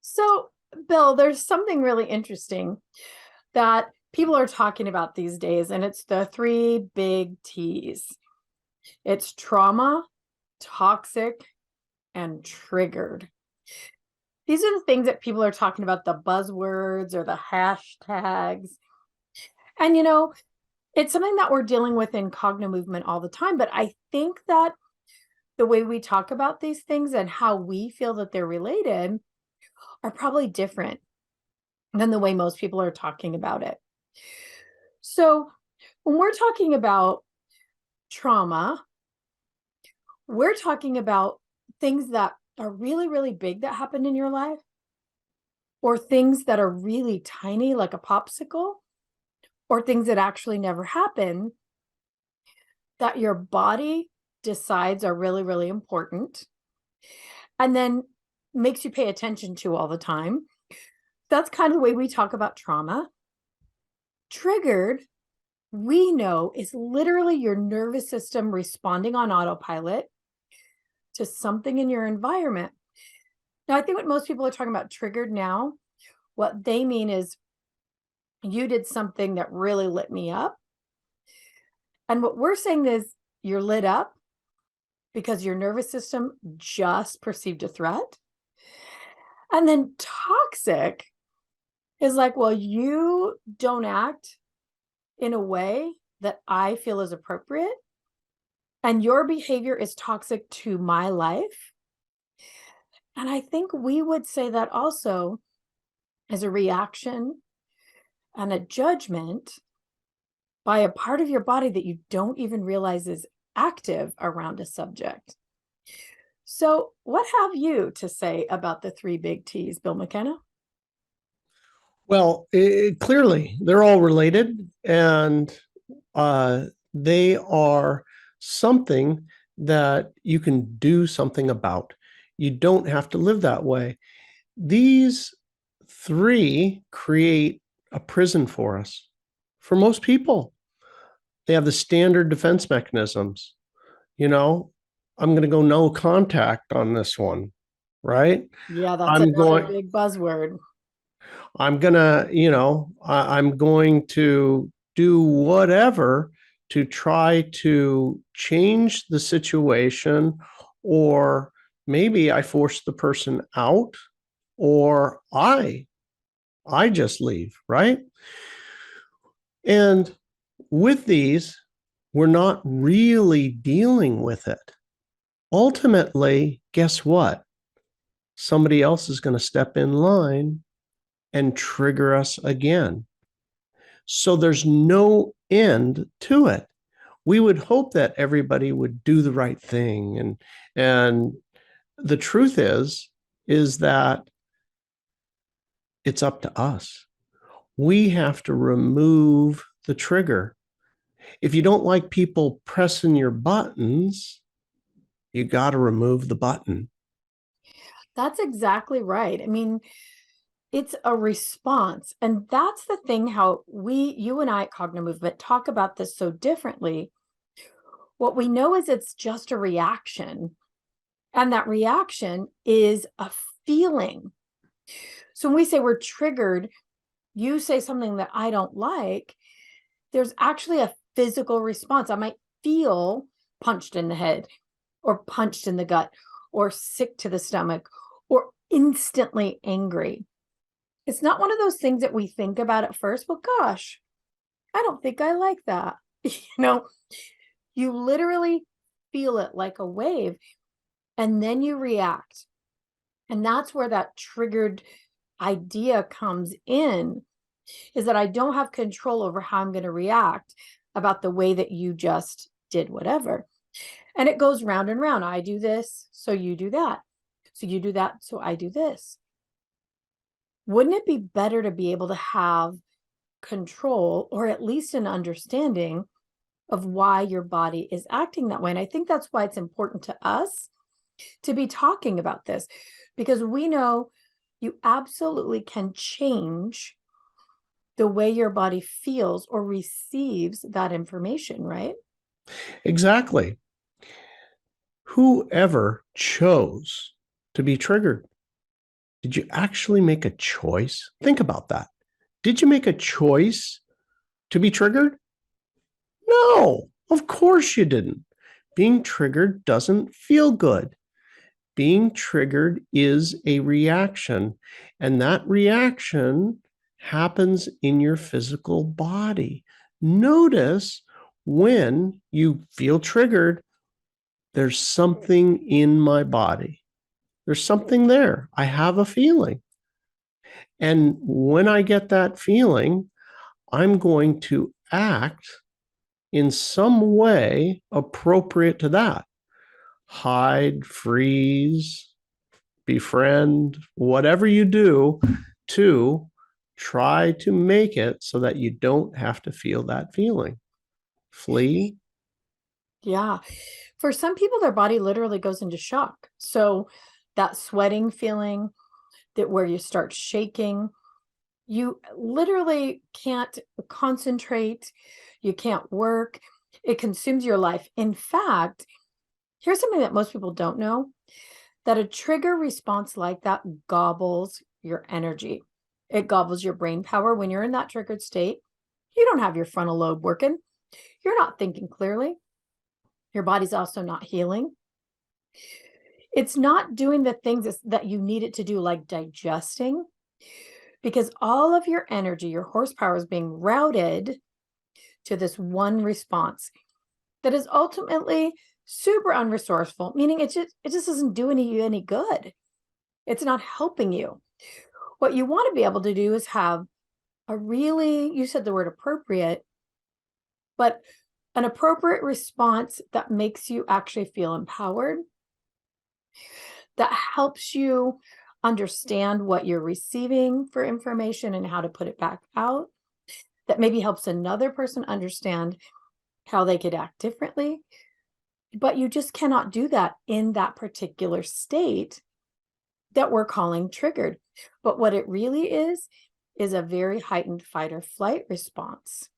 So, Bill, there's something really interesting that people are talking about these days, and it's the three big T's. It's trauma, toxic, and triggered. These are the things that people are talking about, the buzzwords or the hashtags. And, it's something that we're dealing with in cognomovement all the time. But I think that the way we talk about these things and how we feel that they're related are probably different than the way most people are talking about it. So, when we're talking about trauma, we're talking about things that are really, really big that happened in your life, or things that are really tiny, like a popsicle, or things that actually never happen that your body decides are really, really important and then makes you pay attention to all the time. That's kind of the way we talk about trauma. Triggered, we know, is literally your nervous system responding on autopilot to something in your environment. Now, I think what most people are talking about triggered now, what they mean is you did something that really lit me up. And what we're saying is you're lit up because your nervous system just perceived a threat. And then toxic is like, well, you don't act in a way that I feel is appropriate. And your behavior is toxic to my life. And I think we would say that also as a reaction and a judgment by a part of your body that you don't even realize is active around a subject. So, what have you to say about the three big T's, Bill McKenna? Well, clearly they're all related and they are something that you can do something about. You don't have to live that way. These three create a prison for us. For most people, they have the standard defense mechanisms. You know, I'm going to go no contact on this one, right? Yeah, that's I'm another going, big buzzword. I'm going to do whatever to try to change the situation, or maybe I force the person out, or I just leave, right? And with these, we're not really dealing with it. Ultimately, guess what? Somebody else is going to step in line and trigger us again. So there's no end to it. We would hope that everybody would do the right thing. And the truth is that it's up to us. We have to remove the trigger. If you don't like people pressing your buttons, you got to remove the button. That's exactly right. I mean, it's a response. And that's the thing how you and I at Cognitive Movement talk about this so differently. What we know is it's just a reaction. And that reaction is a feeling. So when we say we're triggered, you say something that I don't like, there's actually a physical response. I might feel punched in the head or punched in the gut or sick to the stomach or instantly angry. It's not one of those things that we think about at first. Well, gosh, I don't think I like that. know, you literally feel it like a wave and then you react. And that's where that triggered idea comes in, is that I don't have control over how I'm going to react about the way that you just did whatever. And it goes round and round. I do this, so you do that. So you do that, so I do this. Wouldn't it be better to be able to have control or at least an understanding of why your body is acting that way? And I think that's why it's important to us to be talking about this, because we know you absolutely can change the way your body feels or receives that information, right? Exactly. Whoever chose to be triggered? Did you actually make a choice? Think about that. Did you make a choice to be triggered? No, of course you didn't. Being triggered doesn't feel good. Being triggered is a reaction, and that reaction happens in your physical body. Notice when you feel triggered, there's something in my body. There's something there. I have a feeling. And when I get that feeling, I'm going to act in some way appropriate to that. Hide, freeze, befriend, whatever you do to try to make it so that you don't have to feel that feeling. Flee. Yeah. For some people, their body literally goes into shock. So that sweating feeling, that where you start shaking, you literally can't concentrate, you can't work, it consumes your life. In fact, here's something that most people don't know, that a trigger response like that gobbles your energy. It gobbles your brain power. When you're in that triggered state, you don't have your frontal lobe working. You're not thinking clearly. Your body's also not healing. It's not doing the things that you need it to do, like digesting, because all of your energy, your horsepower is being routed to this one response that is ultimately super unresourceful, meaning it just doesn't do any good. It's not helping you. What you want to be able to do is have a really, you said the word appropriate, but an appropriate response that makes you actually feel empowered, that helps you understand what you're receiving for information and how to put it back out, that maybe helps another person understand how they could act differently. But you just cannot do that in that particular state that we're calling triggered. But what it really is a very heightened fight or flight response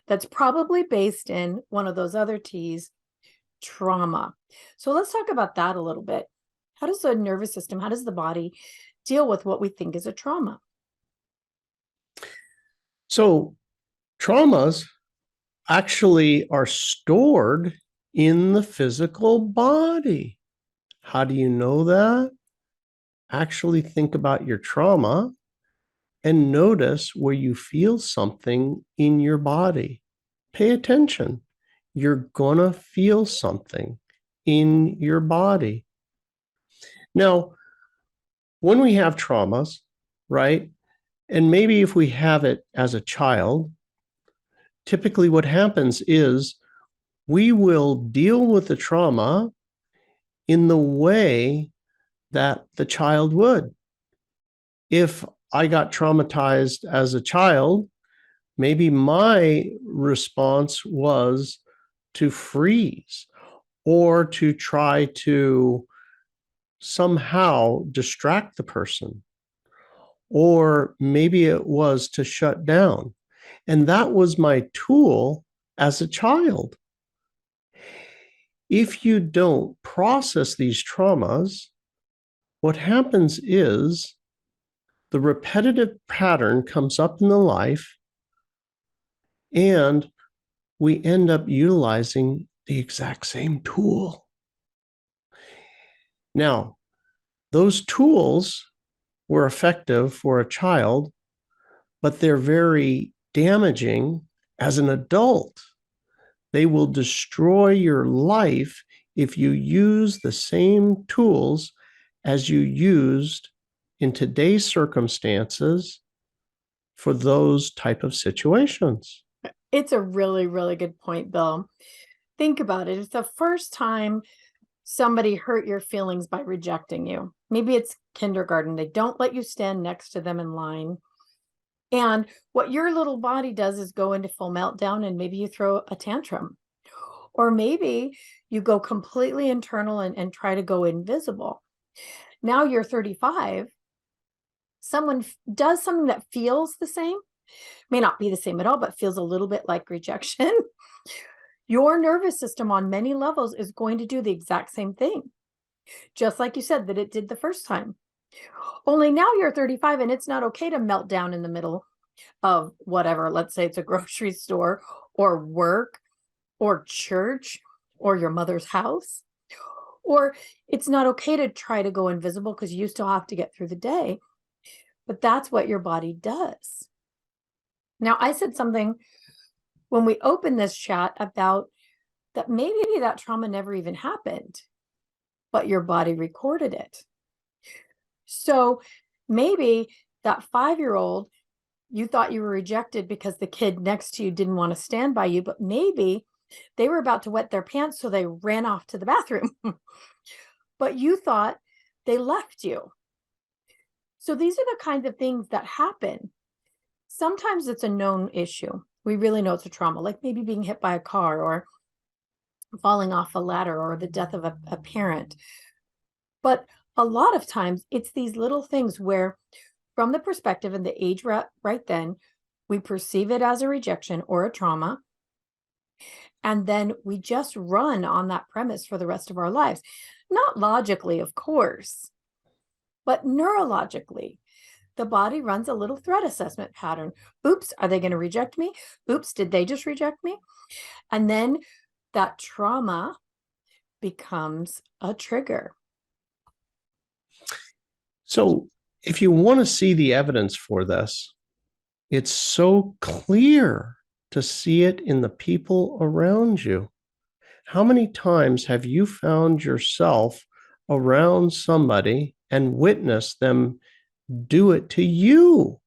that's probably based in one of those other T's, trauma. So let's talk about that a little bit. How does the nervous system, how does the body deal with what we think is a trauma? So, traumas actually are stored in the physical body. How do you know that? Actually think about your trauma and notice where you feel something in your body. Pay attention. You're going to feel something in your body. Now, when we have traumas, right? And maybe if we have it as a child, typically what happens is we will deal with the trauma in the way that the child would. If I got traumatized as a child, maybe my response was to freeze or to try to somehow distract the person. Or maybe it was to shut down. And that was my tool as a child. If you don't process these traumas, what happens is the repetitive pattern comes up in the life and we end up utilizing the exact same tool. Now, those tools were effective for a child, but they're very damaging as an adult. They will destroy your life if you use the same tools as you used in today's circumstances for those type of situations. It's a really, really good point, Bill. Think about it. It's the first time somebody hurt your feelings by rejecting you. Maybe it's kindergarten. They don't let you stand next to them in line. And what your little body does is go into full meltdown, and maybe you throw a tantrum. Or maybe you go completely internal and try to go invisible. Now you're 35. Someone does something that feels the same, may not be the same at all, but feels a little bit like rejection. Your nervous system on many levels is going to do the exact same thing, just like you said that it did the first time. Only now you're 35 and it's not okay to melt down in the middle of whatever. Let's say it's a grocery store or work or church or your mother's house. Or it's not okay to try to go invisible because you still have to get through the day. But that's what your body does. Now, I said something when we opened this chat about that maybe that trauma never even happened, but your body recorded it. So maybe that 5-year-old, you thought you were rejected because the kid next to you didn't want to stand by you, but maybe they were about to wet their pants, so they ran off to the bathroom. But you thought they left you. So these are the kinds of things that happen. Sometimes it's a known issue. We really know it's a trauma, like maybe being hit by a car or falling off a ladder or the death of a parent. But a lot of times it's these little things where, from the perspective and the age right then, we perceive it as a rejection or a trauma. And then we just run on that premise for the rest of our lives. Not logically, of course, but neurologically. The body runs a little threat assessment pattern. Oops, are they going to reject me? Oops, did they just reject me? And then that trauma becomes a trigger. So if you want to see the evidence for this, it's so clear to see it in the people around you. How many times have you found yourself around somebody and witnessed them do it to you?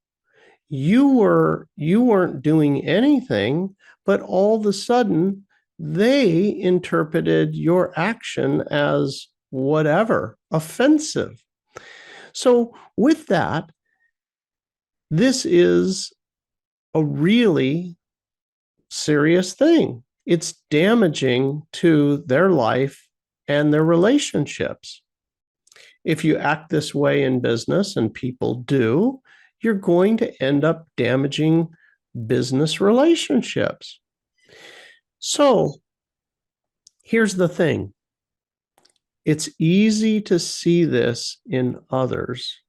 You weren't doing anything, but all of a sudden they interpreted your action as whatever, offensive. So with that, this is a really serious thing. It's damaging to their life and their relationships. If you act this way in business, and people do, you're going to end up damaging business relationships. So here's the thing. It's easy to see this in others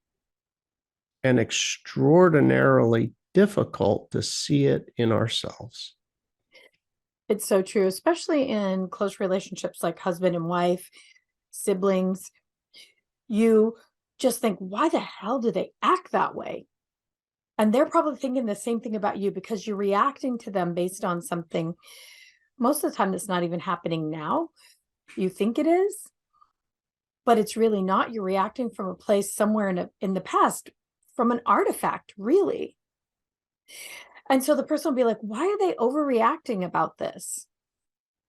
and extraordinarily difficult to see it in ourselves. It's so true, especially in close relationships like husband and wife, siblings. You just think, why the hell do they act that way? And they're probably thinking the same thing about you because you're reacting to them based on something most of the time that's not even happening now. You think it is, but it's really not. You're reacting from a place somewhere in the past, from an artifact, really. And so the person will be like, why are they overreacting about this?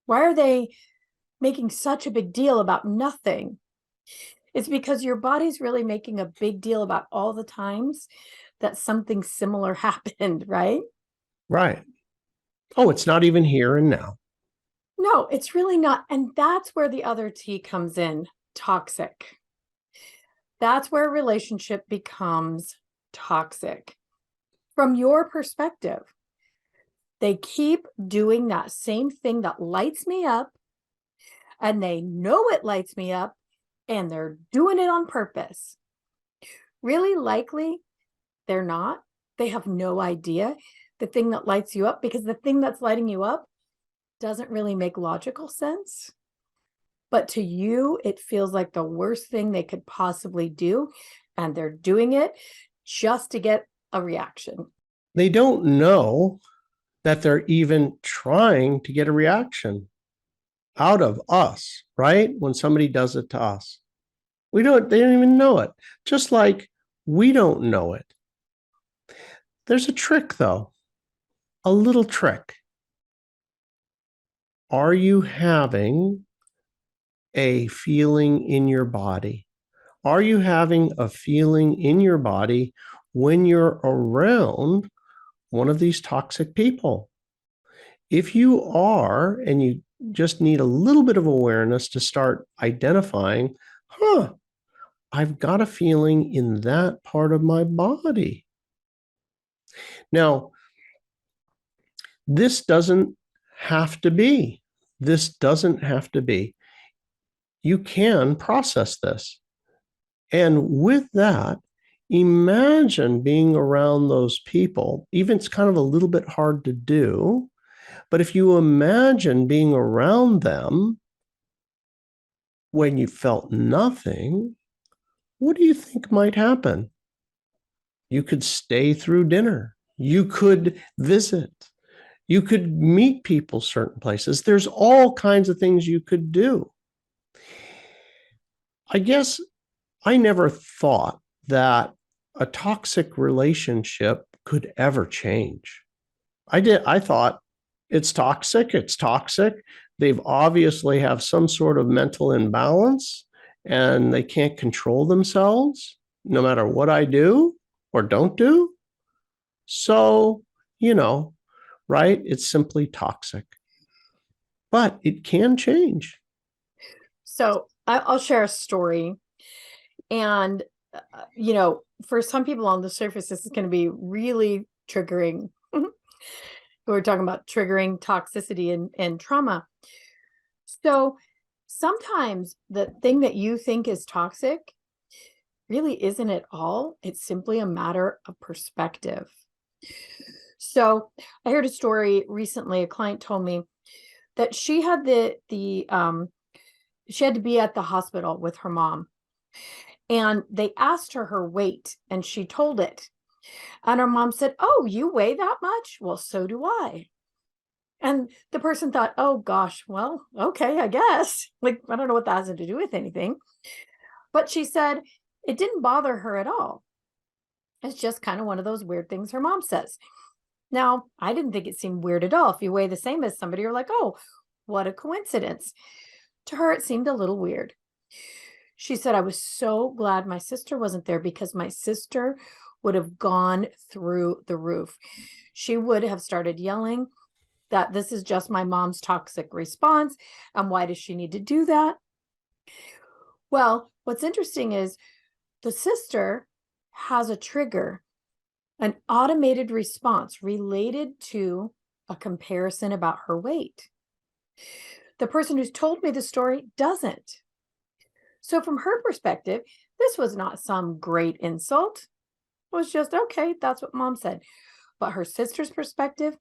Why are they making such a big deal about nothing? It's because your body's really making a big deal about all the times that something similar happened, right? Right. Oh, it's not even here and now. No, it's really not. And that's where the other T comes in, toxic. That's where a relationship becomes toxic. From your perspective, they keep doing that same thing that lights me up, and they know it lights me up, and they're doing it on purpose. Really likely, they're not. They have no idea the thing that lights you up, because the thing that's lighting you up doesn't really make logical sense. But to you, it feels like the worst thing they could possibly do. And they're doing it just to get a reaction. They don't know that they're even trying to get a reaction out of us, right? When somebody does it to us, they don't even know it. Just like we don't know it. There's a trick though, a little trick. Are you having a feeling in your body? Are you having a feeling in your body when you're around one of these toxic people? If you are, and you just need a little bit of awareness to start identifying, I've got a feeling in that part of my body. Now, this doesn't have to be. This doesn't have to be. You can process this. And with that, imagine being around those people. Even it's kind of a little bit hard to do, but if you imagine being around them when you felt nothing, what do you think might happen? You could stay through dinner. You could visit. You could meet people certain places. There's all kinds of things you could do. I guess I never thought that a toxic relationship could ever change. I thought it's toxic, it's toxic. They've obviously have some sort of mental imbalance and they can't control themselves no matter what I do or don't do. So, you know, right? It's simply toxic. But it can change. So I'll share a story. And, for some people on the surface, this is going to be really triggering. We're talking about triggering toxicity and trauma. So sometimes the thing that you think is toxic really isn't at all. It's simply a matter of perspective. So I heard a story recently. A client told me that she had she had to be at the hospital with her mom, and they asked her weight, and she told it. And her mom said, "Oh, you weigh that much? Well, so do I." And the person thought, "Oh gosh, well, okay, I guess." Like, I don't know what that has to do with anything. But she said it didn't bother her at all. It's just kind of one of those weird things her mom says. Now, I didn't think it seemed weird at all. If you weigh the same as somebody, you're like, "Oh, what a coincidence." To her, it seemed a little weird. She said, "I was so glad my sister wasn't there because my sister would have gone through the roof. She would have started yelling that this is just my mom's toxic response. And why does she need to do that?" Well, what's interesting is the sister has a trigger, an automated response related to a comparison about her weight. The person who's told me the story doesn't. So from her perspective, this was not some great insult. It was just, okay, that's what mom said. But her sister's perspective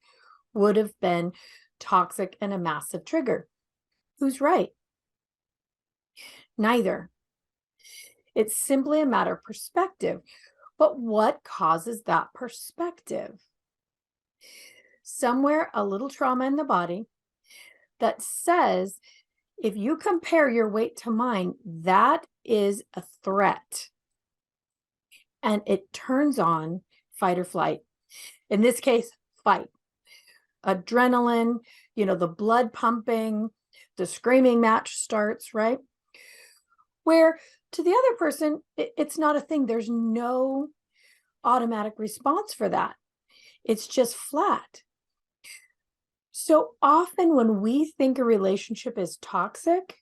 would have been toxic and a massive trigger. Who's right? Neither. It's simply a matter of perspective. But what causes that perspective? Somewhere a little trauma in the body that says, if you compare your weight to mine, that is a threat. And it turns on fight or flight. In this case, fight. Adrenaline, the blood pumping, the screaming match starts, right? Where to the other person, it's not a thing. There's no automatic response for that. It's just flat. So often when we think a relationship is toxic,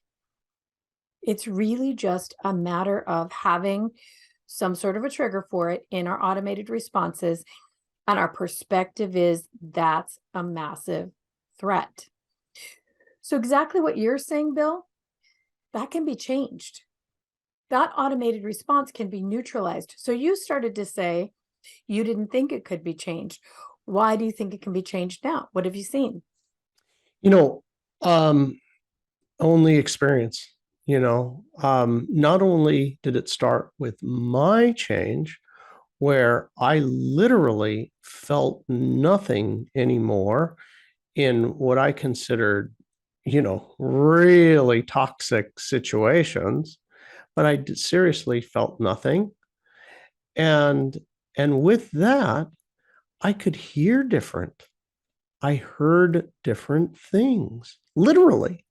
it's really just a matter of having some sort of a trigger for it in our automated responses. And our perspective is that's a massive threat. So exactly what you're saying, Bill, that can be changed. That automated response can be neutralized. So you started to say you didn't think it could be changed. Why do you think it can be changed now? What have you seen? You know, only experience, not only did it start with my change, where I literally felt nothing anymore in what I considered, really toxic situations, but I seriously felt nothing. And with that, I could hear different. I heard different things, literally.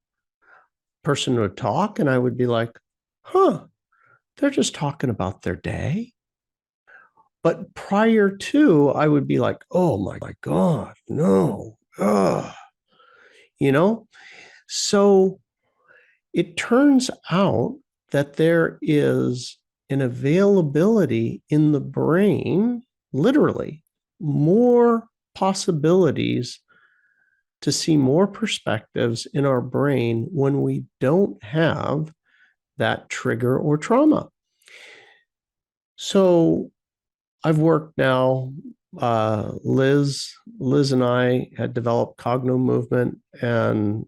Person would talk and I would be like, huh, they're just talking about their day. But prior to, I would be like, oh my God, no. Ugh. You know? So it turns out that there is an availability in the brain, literally, more possibilities to see more perspectives in our brain when we don't have that trigger or trauma. So I've worked now. Liz and I had developed cognomovement, and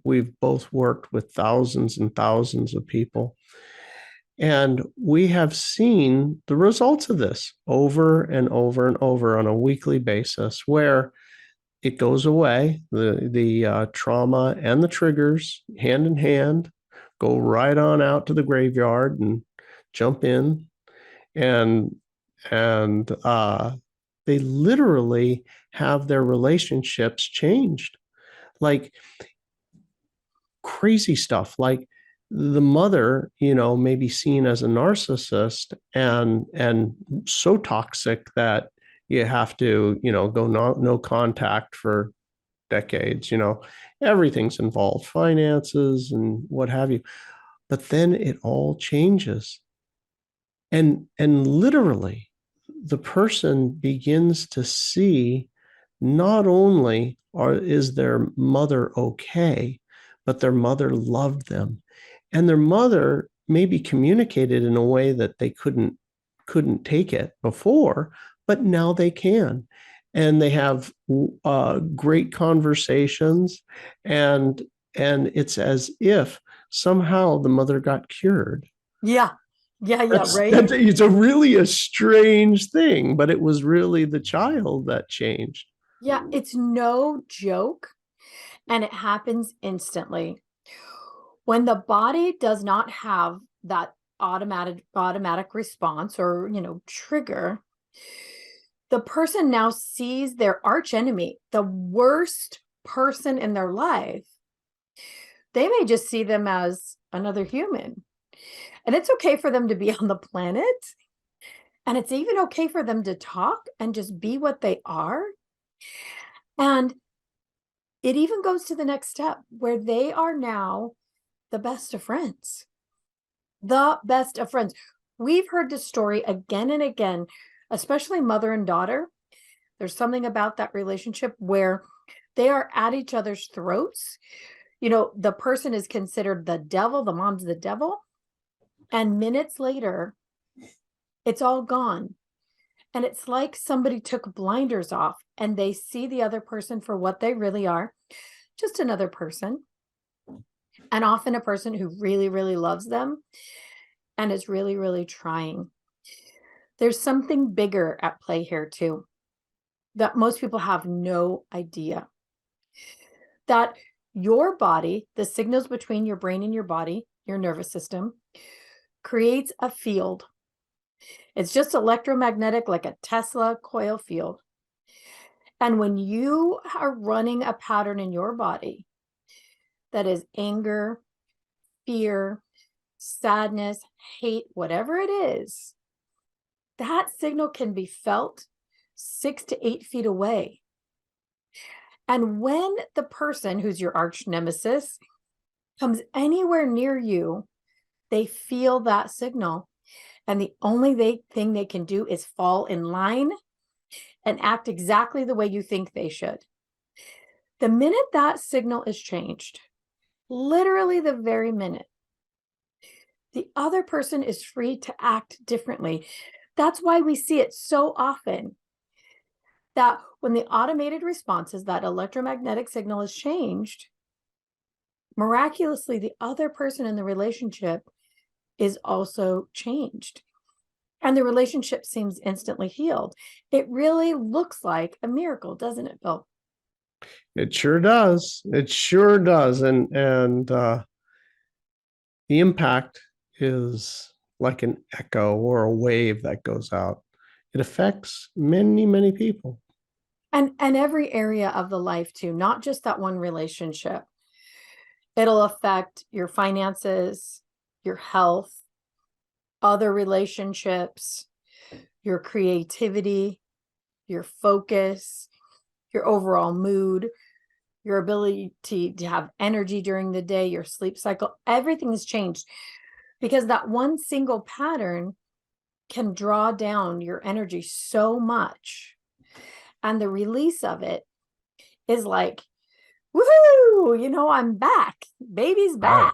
we've both worked with thousands and thousands of people. And we have seen the results of this over and over and over on a weekly basis, where it goes away. The trauma and the triggers, hand in hand, go right on out to the graveyard and jump in, and they literally have their relationships changed, like crazy stuff. Like the mother, may be seen as a narcissist and so toxic that you have to, go no contact for decades. Everything's involved, finances and what have you. But then it all changes, and literally the person begins to see, not only is their mother okay, but their mother loved them, and their mother maybe communicated in a way that they couldn't take it before, but now they can, and they have great conversations, and it's as if somehow the mother got cured. Yeah. Yeah, right. It's a really a strange thing, but it was really the child that changed. Yeah, it's no joke, and it happens instantly. When the body does not have that automatic response or, trigger, the person now sees their arch enemy, the worst person in their life. They may just see them as another human. And it's okay for them to be on the planet. And it's even okay for them to talk and just be what they are. And it even goes to the next step where they are now the best of friends. The best of friends. We've heard this story again and again, especially mother and daughter. There's something about that relationship where they are at each other's throats. The person is considered the devil, the mom's the devil. And minutes later, it's all gone. And it's like somebody took blinders off and they see the other person for what they really are, just another person. And often a person who really, really loves them and is really, really trying. There's something bigger at play here too, that most people have no idea. That your body, the signals between your brain and your body, your nervous system, creates a field. It's just electromagnetic, like a Tesla coil field. And when you are running a pattern in your body that is anger, fear, sadness, hate, whatever it is, that signal can be felt 6 to 8 feet away. And when the person who's your arch nemesis comes anywhere near you, they feel that signal. And the only thing they can do is fall in line and act exactly the way you think they should. The minute that signal is changed, literally the very minute, the other person is free to act differently. That's why we see it so often, that when the automated responses, that electromagnetic signal is changed, miraculously, the other person in the relationship is also changed. And the relationship seems instantly healed. It really looks like a miracle, doesn't it, Bill? It sure does. It sure does. And the impact is like an echo or a wave that goes out. It affects many, many people. And every area of the life too, not just that one relationship. It'll affect your finances, your health, other relationships, your creativity, your focus, your overall mood, your ability to have energy during the day, your sleep cycle. Everything has changed because that one single pattern can draw down your energy so much. And the release of it is like, woohoo, I'm back. Baby's back.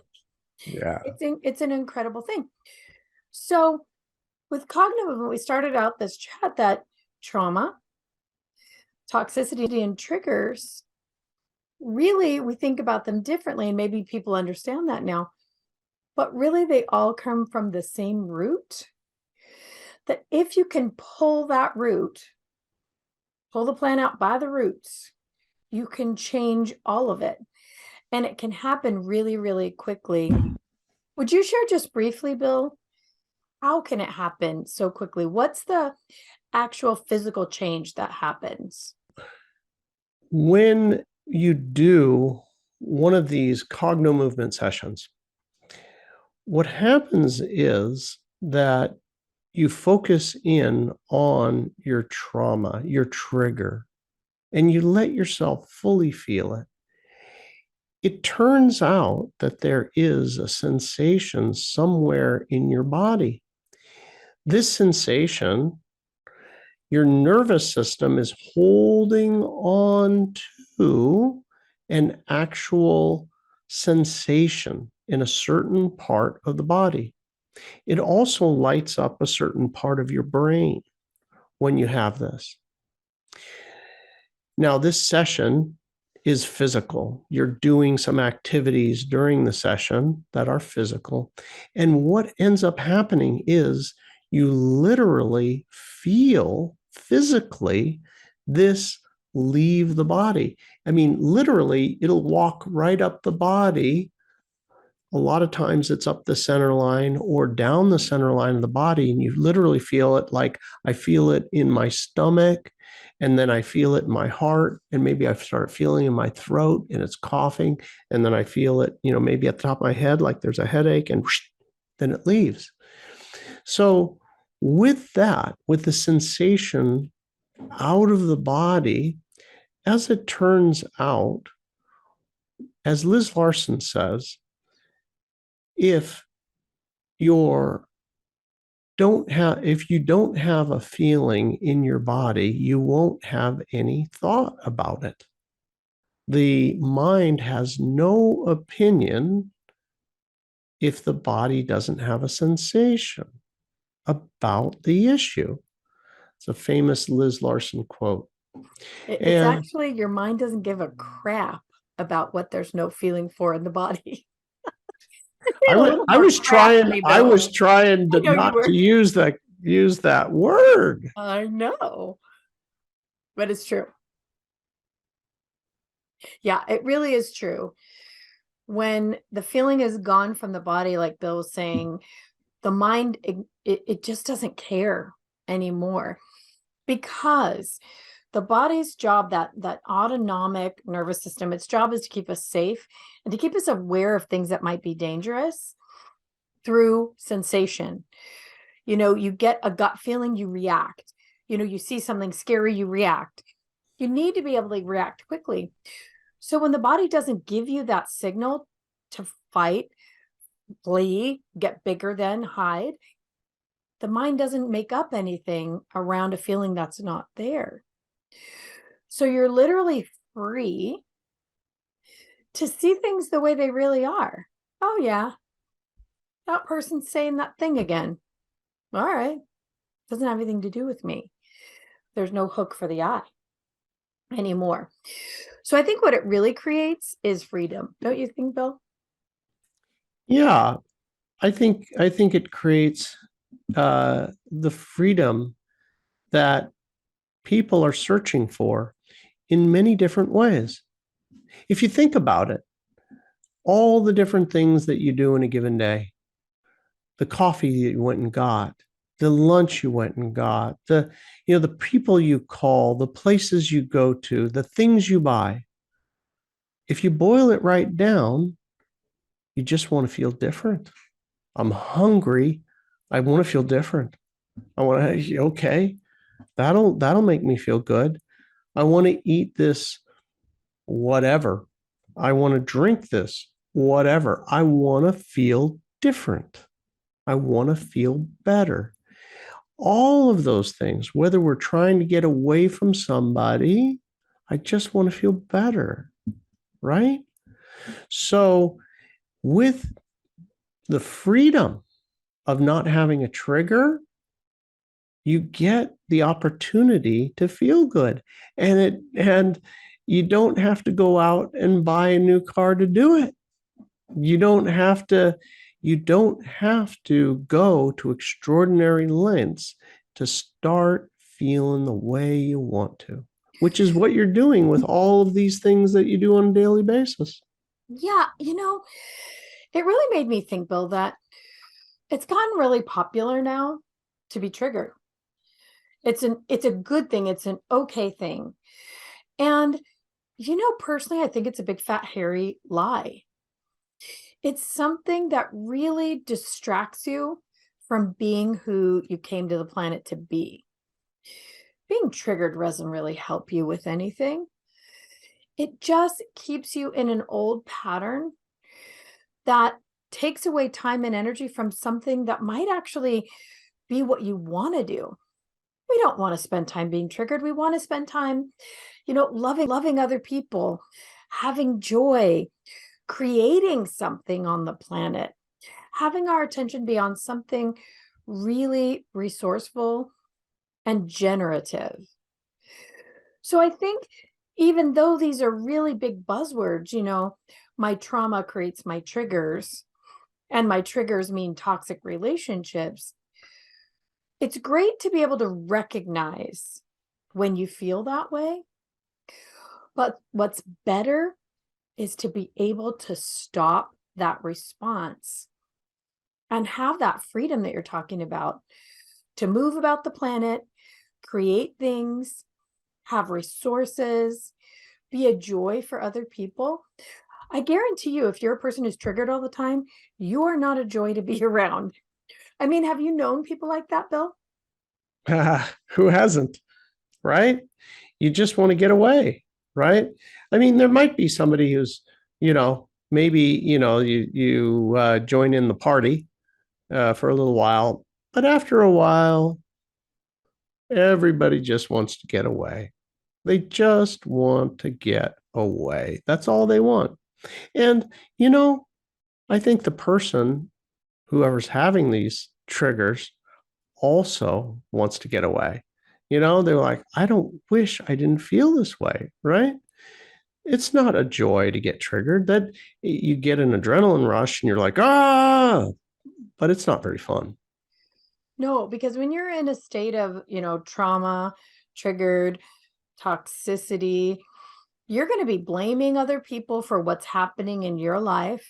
Yeah. It's an incredible thing. So with cognitive, we started out this chat that trauma, toxicity, and triggers, really, we think about them differently, and maybe people understand that now, but really they all come from the same root. That if you can pull that root, pull the plant out by the roots, you can change all of it. And it can happen really, really quickly. Would you share just briefly, Bill? How can it happen so quickly? What's the actual physical change that happens? When you do one of these cognomovement sessions, what happens is that you focus in on your trauma, your trigger, and you let yourself fully feel it. It turns out that there is a sensation somewhere in your body. This sensation, your nervous system is holding on to an actual sensation in a certain part of the body. It also lights up a certain part of your brain when you have this. Now, this session is physical. You're doing some activities during the session that are physical. And what ends up happening is you literally feel physically this leave the body. I mean, literally, it'll walk right up the body. A lot of times it's up the center line or down the center line of the body, and you literally feel it. Like I feel it in my stomach, and then I feel it in my heart, and maybe I start feeling in my throat and it's coughing, and then I feel it, maybe at the top of my head, like there's a headache, and whoosh, then it leaves. So with that, with the sensation out of the body, as it turns out, as Liz Larson says, if you don't have a feeling in your body, you won't have any thought about it. The mind has no opinion if the body doesn't have a sensation about the issue. It's a famous Liz Larson quote. It's actually your mind doesn't give a crap about what there's no feeling for in the body. I was trying to not to use that word. I know, but it's true. Yeah, it really is true. When the feeling is gone from the body, like Bill was saying, the mind, it just doesn't care anymore, because the body's job, that autonomic nervous system, its job is to keep us safe and to keep us aware of things that might be dangerous through sensation. You get a gut feeling, you react. You see something scary, you react. You need to be able to react quickly. So when the body doesn't give you that signal to fight, flee, get bigger than, hide, the mind doesn't make up anything around a feeling that's not there. So you're literally free to see things the way they really are. Oh yeah, that person's saying that thing again. All right, doesn't have anything to do with me. There's no hook for the eye anymore. So I think what it really creates is freedom. Don't you think, Bill? Yeah, I think it creates the freedom that people are searching for in many different ways. If you think about it, all the different things that you do in a given day, the coffee that you went and got, the lunch you went and got, the people you call, the places you go to, the things you buy. If you boil it right down, you just want to feel different. I'm hungry. I want to feel different. I want to, okay, that'll make me feel good. I want to eat this, whatever. I want to drink this, whatever. I want to feel different. I want to feel better. All of those things, whether we're trying to get away from somebody, I just want to feel better, right? So with the freedom of not having a trigger, you get the opportunity to feel good. And you don't have to go out and buy a new car to do it. You don't have to go to extraordinary lengths to start feeling the way you want to, which is what you're doing with all of these things that you do on a daily basis. Yeah, it really made me think, Bill, that it's gotten really popular now to be triggered. It's a good thing, it's an okay thing. And personally, I think it's a big fat hairy lie. It's something that really distracts you from being who you came to the planet to be. Being triggered doesn't really help you with anything. It just keeps you in an old pattern that takes away time and energy from something that might actually be what you want to do. We don't want to spend time being triggered. We want to spend time, loving other people, having joy, creating something on the planet, having our attention be on something really resourceful and generative. So I think even though these are really big buzzwords, my trauma creates my triggers, and my triggers mean toxic relationships, it's great to be able to recognize when you feel that way. But what's better is to be able to stop that response and have that freedom that you're talking about to move about the planet, create things, have resources, be a joy for other people. I guarantee you, if you're a person who's triggered all the time, you are not a joy to be around. I mean, have you known people like that, Bill? Who hasn't, right? You just want to get away, right? I mean, there might be somebody who's, maybe, you join in the party for a little while, but after a while, everybody just wants to get away. They just want to get away. That's all they want. And, I think the person, whoever's having these triggers, also wants to get away. They're like, I don't wish I didn't feel this way, right? It's not a joy to get triggered. That you get an adrenaline rush and you're like, but it's not very fun. No, because when you're in a state of, trauma, triggered, toxicity, you're going to be blaming other people for what's happening in your life.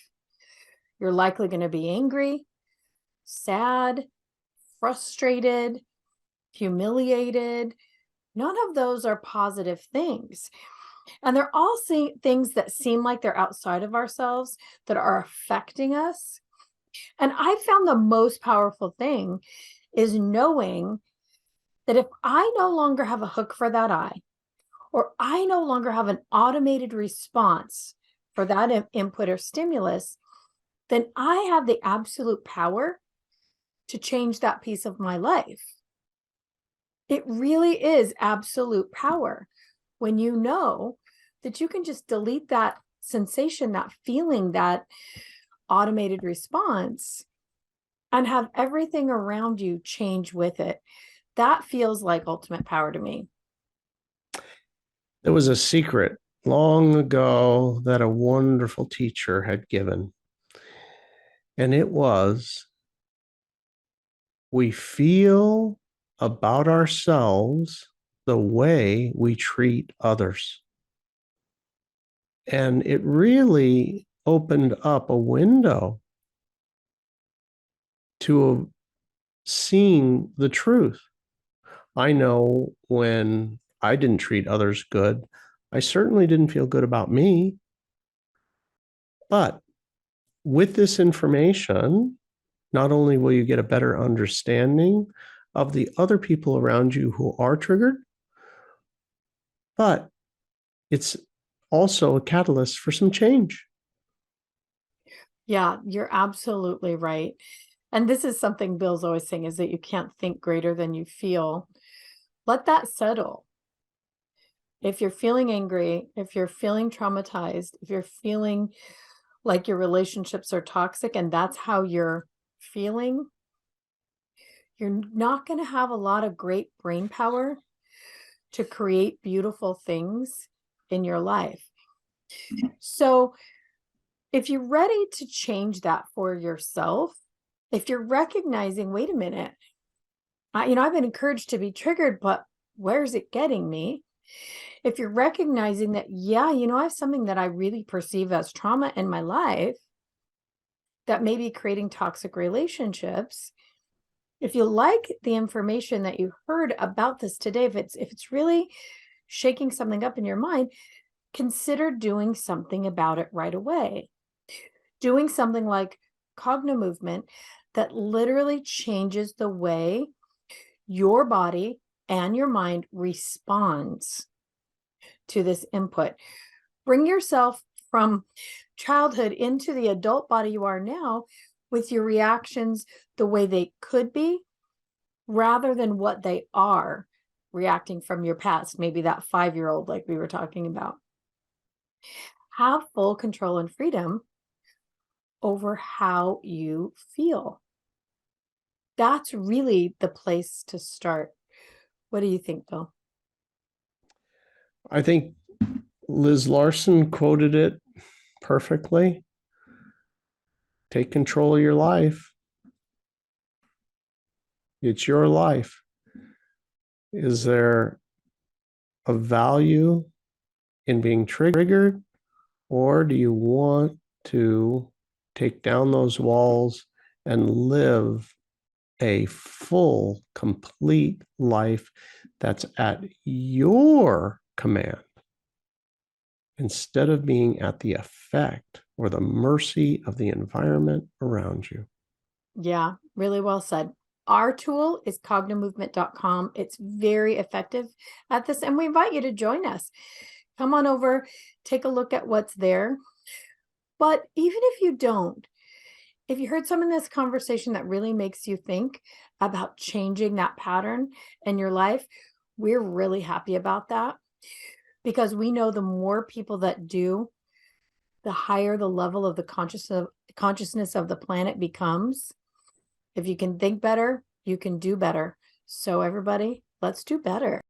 You're likely going to be angry, sad, frustrated, humiliated. None of those are positive things. And they're all things that seem like they're outside of ourselves that are affecting us. And I found the most powerful thing is knowing that if I no longer have a hook for that eye, or I no longer have an automated response for that input or stimulus, then I have the absolute power to change that piece of my life. It really is absolute power when you know that you can just delete that sensation, that feeling, that automated response, and have everything around you change with it. That feels like ultimate power to me. There was a secret long ago that a wonderful teacher had given, and it was, we feel about ourselves the way we treat others. And it really opened up a window to seeing the truth. I know when I didn't treat others good, I certainly didn't feel good about me. But with this information, not only will you get a better understanding of the other people around you who are triggered, but it's also a catalyst for some change. Yeah, you're absolutely right. And this is something Bill's always saying, is that you can't think greater than you feel. Let that settle. If you're feeling angry, if you're feeling traumatized, if you're feeling like your relationships are toxic and that's how you're feeling, you're not going to have a lot of great brain power to create beautiful things in your life. So if you're ready to change that for yourself, if you're recognizing, wait a minute, I've been encouraged to be triggered, but where's it getting me? If you're recognizing that, yeah, I have something that I really perceive as trauma in my life that may be creating toxic relationships. If you like the information that you heard about this today, if it's really shaking something up in your mind, consider doing something about it right away. Doing something like cognomovement that literally changes the way your body and your mind responds to this input. Bring yourself from childhood into the adult body you are now with your reactions the way they could be, rather than what they are, reacting from your past, maybe that 5-year-old like we were talking about. Have full control and freedom over how you feel. That's really the place to start. What do you think, Bill? I think Liz Larson quoted it perfectly. Take control of your life. It's your life. Is there a value in being triggered, or do you want to take down those walls and live a full, complete life that's at your command instead of being at the effect or the mercy of the environment around you? Yeah, really well said. Our tool is cognomovement.com. It's very effective at this, and we invite you to join us. Come on over, take a look at what's there. But even if you don't, if you heard some in this conversation that really makes you think about changing that pattern in your life, we're really happy about that, because we know the more people that do, the higher the level of the consciousness of the planet becomes. If you can think better, you can do better. So everybody, let's do better.